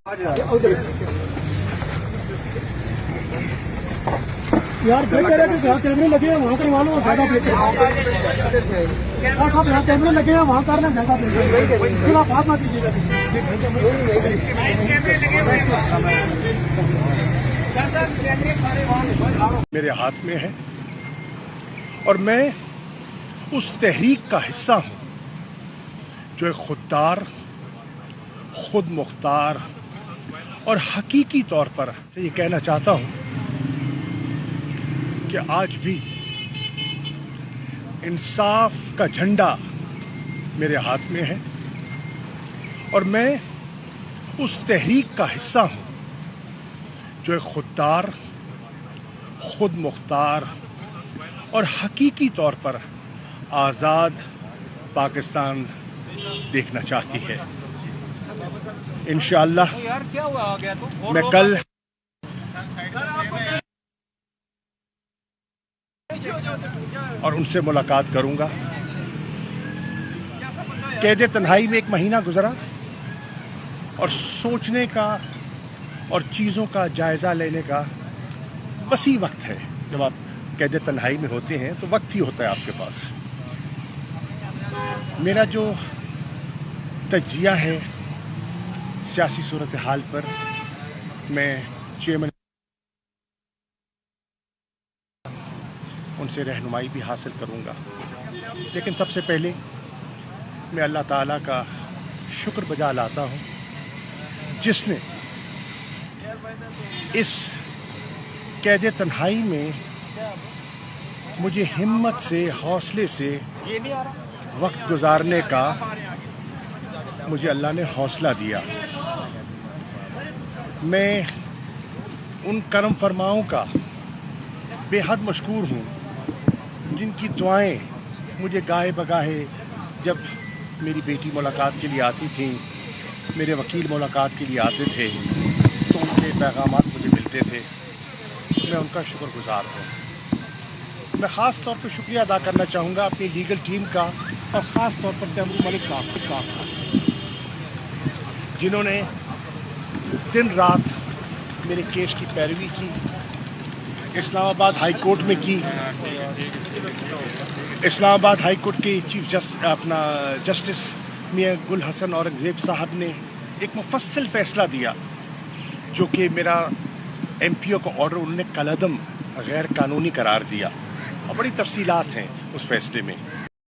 یار جہاں کیمرے لگے ہیں وہاں کروا لو زیادہ بہتر صاحب یہاں کیمرے لگے ہیں وہاں کرنا زیادہ بہتر پھر آپ بات مت کیجیے گا میرے ہاتھ میں ہے اور میں اس تحریک کا حصہ ہوں جو ایک خوددار، خود مختار اور حقیقی طور پر سے یہ کہنا چاہتا ہوں کہ آج بھی انصاف کا جھنڈا میرے ہاتھ میں ہے اور میں اس تحریک کا حصہ ہوں جو ایک خوددار، خود مختار اور حقیقی طور پر آزاد پاکستان دیکھنا چاہتی ہے۔ انشاءاللہ میں کل اور ان سے ملاقات کروں گا۔ قید تنہائی میں ایک مہینہ گزرا اور سوچنے کا اور چیزوں کا جائزہ لینے کا وسیع وقت ہے۔ جب آپ قید تنہائی میں ہوتے ہیں تو وقت ہی ہوتا ہے آپ کے پاس۔ میرا جو تجزیہ ہے سیاسی صورتحال پر، میں چیئرمین ان سے رہنمائی بھی حاصل کروں گا، لیکن سب سے پہلے میں اللہ تعالیٰ کا شکر بجا لاتا ہوں جس نے اس قید تنہائی میں مجھے ہمت سے، حوصلے سے وقت گزارنے کا مجھے اللہ نے حوصلہ دیا۔ میں ان کرم فرماؤں کا بے حد مشکور ہوں جن کی دعائیں مجھے گاہے بگاہے جب میری بیٹی ملاقات کے لیے آتی تھیں، میرے وکیل ملاقات کے لیے آتے تھے تو ان کے پیغامات مجھے ملتے تھے۔ میں ان کا شکر گزار ہوں۔ میں خاص طور پہ شکریہ ادا کرنا چاہوں گا اپنی لیگل ٹیم کا اور خاص طور پر تیمور ملک صاحب کا، جنہوں نے دن رات میرے کیس کی پیروی کی، اسلام آباد ہائی کورٹ میں کی۔ اسلام آباد ہائی کورٹ کے چیف جسٹس میاں گل حسن اورنگزیب صاحب نے ایک مفصل فیصلہ دیا جو کہ میرا ایم پی او کا آرڈر انہوں نے کالعدم غیر قانونی قرار دیا، اور بڑی تفصیلات ہیں اس فیصلے میں۔